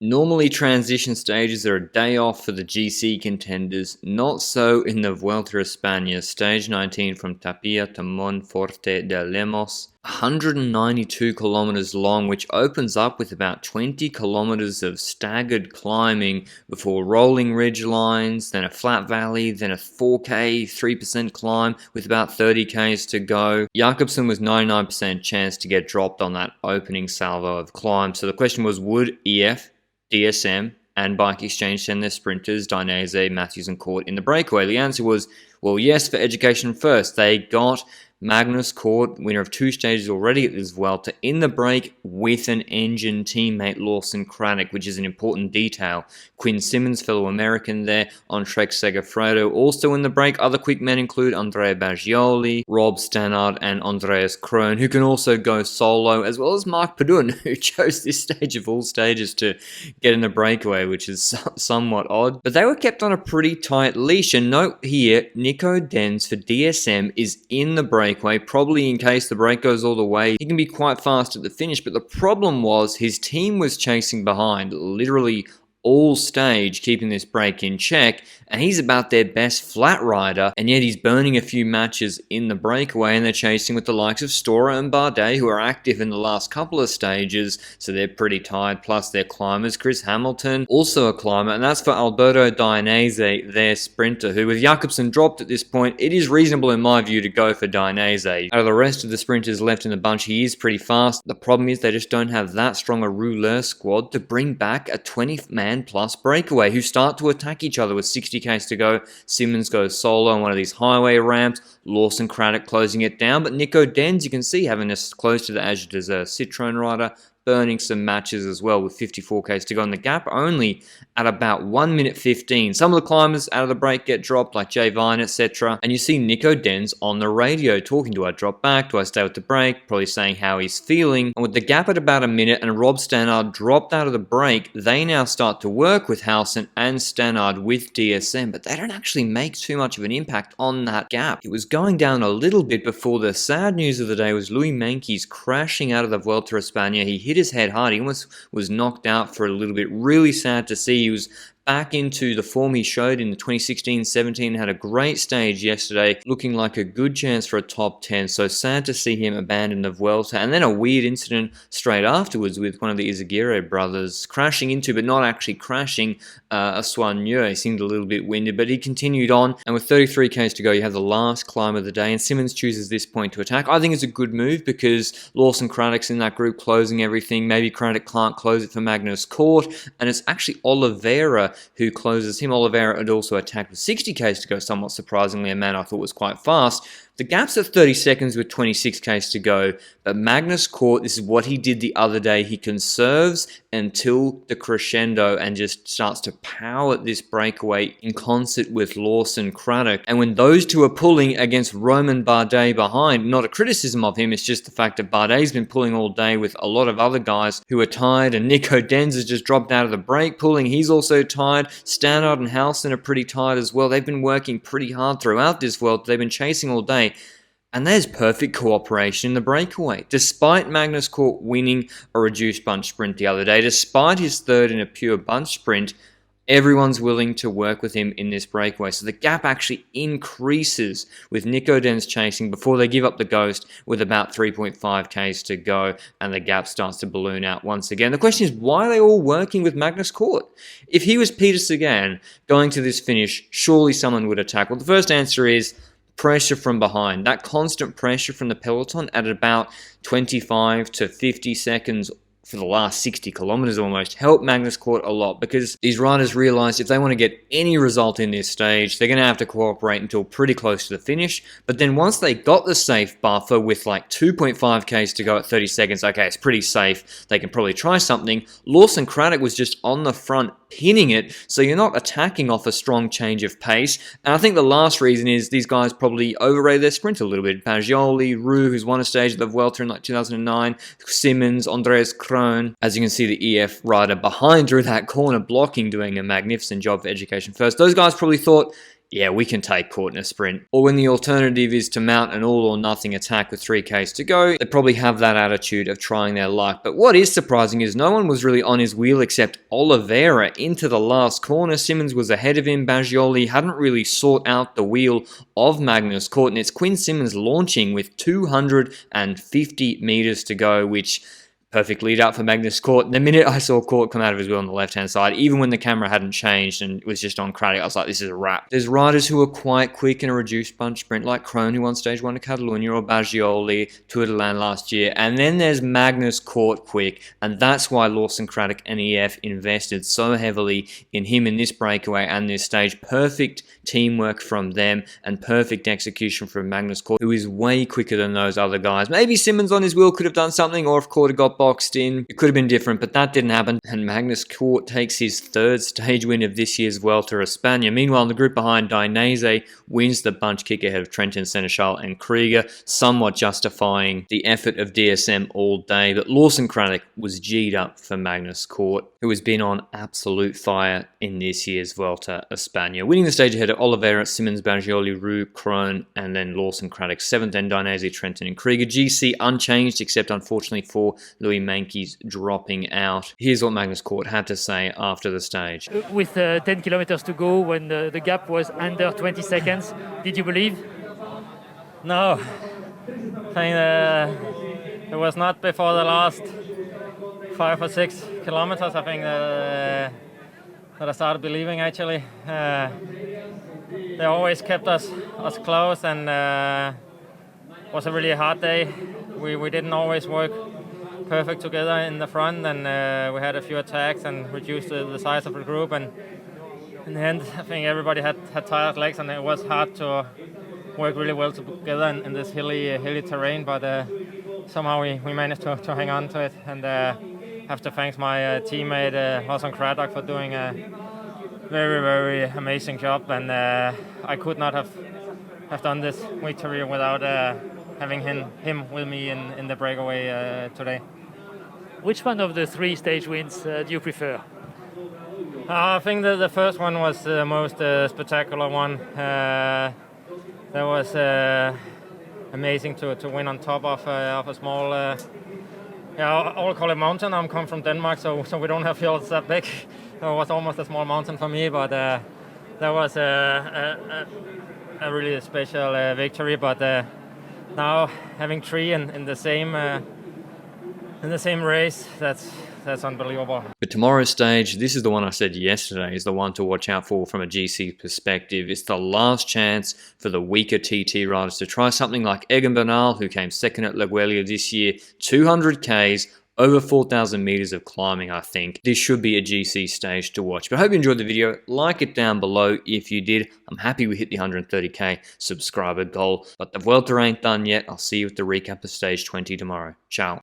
Normally, transition stages are a day off for the GC contenders, not so in the Vuelta a España, stage 19 from Tapia to Monforte de Lemos, 192 kilometers long, which opens up with about 20 kilometers of staggered climbing before rolling ridge lines, then a flat valley, then a 4k 3% climb with about 30 k's to go. Jakobsen was 99% chance to get dropped on that opening salvo of climb, so the question was, would EF, DSM and Bike Exchange send their sprinters, Dainese, Matthews and Cort in the breakaway? The answer was, well, yes, for Education first. They got Magnus Cort, winner of 2 stages already at this Vuelta, in the break with an engine teammate, Lawson Craddock, which is an important detail. Quinn Simmons, fellow American there, on Trek Segafredo, also in the break. Other quick men include Andrea Baggioli, Rob Stannard and Andreas Krohn, who can also go solo, as well as Mark Padun, who chose this stage of all stages to get in the breakaway, which is somewhat odd. But they were kept on a pretty tight leash, and note here, Nico Denz for DSM is in the breakaway, probably in case the break goes all the way. He can be quite fast at the finish, but the problem was his team was chasing behind, literally all stage, keeping this break in check, and he's about their best flat rider, and yet he's burning a few matches in the breakaway, and they're chasing with the likes of Stora and Bardet, who are active in the last couple of stages, so they're pretty tired, plus their climbers. Chris Hamilton, also a climber, and that's for Alberto Dainese, their sprinter, who with Jakobsen dropped at this point, it is reasonable in my view to go for Dainese. Out of the rest of the sprinters left in the bunch, he is pretty fast. The problem is they just don't have that strong a rouleur squad to bring back a 20-man plus breakaway, who start to attack each other with 60 k's to go. Simmons goes solo on one of these highway ramps, Lawson Craddock closing it down, but Nico Denz, you can see, having us close to the As You Deserve Citroën rider, burning some matches as well with 54 k's to go, and the gap only at about 1 minute 15. Some of the climbers out of the break get dropped, like Jay Vine, etc. And you see Nico Denz on the radio talking, do I drop back, do I stay with the break, probably saying how he's feeling. And with the gap at about a minute and Rob Stannard dropped out of the break, they now start to work with Howson and Stannard with DSM, but they don't actually make too much of an impact on that gap. It was going down a little bit before the sad news of the day was Louis Meintjes crashing out of the Vuelta a España. He hit his head hard. He almost was knocked out for a little bit. Really sad to see. He was back into the form he showed in the 2016-17, had a great stage yesterday, looking like a good chance for a top 10, so sad to see him abandon the Vuelta. And then a weird incident straight afterwards with one of the Izagirre brothers crashing into, but not actually crashing, a Soigneux. He seemed a little bit winded, but he continued on, and with 33 k's to go, you have the last climb of the day, and Simmons chooses this point to attack. I think it's a good move because Lawson Craddock's in that group closing everything. Maybe Craddock can't close it for Magnus Cort, and it's actually Oliveira who closes him. Oliveira had also attacked with 60 k's to go, somewhat surprisingly, a man I thought was quite fast. The gap's at 30 seconds with 26 k's to go, but Magnus Cort, this is what he did the other day. He conserves until the crescendo and just starts to power this breakaway in concert with Lawson Craddock. And when those two are pulling against Romain Bardet behind, not a criticism of him, it's just the fact that Bardet's been pulling all day with a lot of other guys who are tired, and Nico Denz has just dropped out of the break pulling. He's also tired. Stannard and Howson are pretty tired as well. They've been working pretty hard throughout this world. They've been chasing all day. And there's perfect cooperation in the breakaway. Despite Magnus Cort winning a reduced bunch sprint the other day, despite his third in a pure bunch sprint, everyone's willing to work with him in this breakaway. So the gap actually increases with Nico Denz chasing before they give up the ghost with about 3.5 k's to go, and the gap starts to balloon out once again. The question is, why are they all working with Magnus Cort? If he was Peter Sagan going to this finish, surely someone would attack. Well, the first answer is pressure from behind. That constant pressure from the peloton at about 25 to 50 seconds for the last 60 kilometers almost helped Magnus Cort a lot, because these riders realized if they want to get any result in this stage, they're going to have to cooperate until pretty close to the finish. But then once they got the safe buffer with like 2.5 k's to go at 30 seconds, okay, it's pretty safe, they can probably try something. Lawson Craddock was just on the front pinning it, so you're not attacking off a strong change of pace. And I think the last reason is these guys probably overrated their sprint a little bit. Baggioli, Roux, who's won a stage at the Vuelta in like 2009, Simmons, Andreas Krohn. As you can see, the EF rider behind through that corner blocking, doing a magnificent job for Education first. Those guys probably thought, yeah, we can take Cort in a sprint. Or when the alternative is to mount an all-or-nothing attack with 3Ks to go, they probably have that attitude of trying their luck. But what is surprising is no one was really on his wheel except Oliveira into the last corner. Simmons was ahead of him. Baggioli hadn't really sought out the wheel of Magnus Cort, and it's Quinn Simmons launching with 250 meters to go, which perfect lead up for Magnus Cort. The minute I saw Cort come out of his wheel on the left-hand side, even when the camera hadn't changed and it was just on Craddock, I was like, this is a wrap. There's riders who are quite quick in a reduced bunch sprint, like Krohn, who won Stage 1 at Catalunya, or Baggioli, Tour de l'Ain last year. And then there's Magnus Cort quick, and that's why Lawson Craddock and EF invested so heavily in him in this breakaway and this stage. Perfect teamwork from them and perfect execution from Magnus Cort, who is way quicker than those other guys. Maybe Simmons on his wheel could have done something, or if Cort had got boxed in, it could have been different, but that didn't happen. And Magnus Cort takes his third stage win of this year's Vuelta a España. Meanwhile, in the group behind, Dainese wins the bunch kick ahead of Trentin Seneschal and Krieger, somewhat justifying the effort of DSM all day. But Lawson Craddock was G'd up for Magnus Cort, who has been on absolute fire in this year's Vuelta a España, winning the stage ahead of Oliveira, Simmons, Baggioli, Roux, Krohn, and then Lawson Craddock 7th, then Dainese, Trentin, and Krieger. GC unchanged, except unfortunately for Louis Meintjes dropping out. Here's what Magnus Cort had to say after the stage. With 10 kilometers to go, when the gap was under 20 seconds, did you believe? No, I think it was not before the last 5 or 6 kilometers. I think that I started believing, actually. They always kept us close, and it was a really hard day. We didn't always work perfect together in the front, and we had a few attacks and reduced the size of the group, and in the end I think everybody had tired legs, and it was hard to work really well together in this hilly terrain, but somehow we managed to hang on to it, and have to thank my teammate Lawson Craddock for doing a very, very amazing job, and I could not have done this victory without having him with me in the breakaway today. Which one of the 3 stage wins do you prefer? I think the first one was the most spectacular one. That was amazing to win on top of a small, I'll call it mountain. I'm come from Denmark, so we don't have hills that big. So it was almost a small mountain for me, but that was a really special victory. But now having 3 in the same race, that's unbelievable. But tomorrow's stage, this is the one I said yesterday, is the one to watch out for from a GC perspective. It's the last chance for the weaker TT riders to try something like Egan Bernal, who came second at La Guelia this year, 200 Ks, over 4,000 meters of climbing, I think. This should be a GC stage to watch. But I hope you enjoyed the video. Like it down below if you did. I'm happy we hit the 130k subscriber goal. But the Vuelta ain't done yet. I'll see you at the recap of stage 20 tomorrow. Ciao.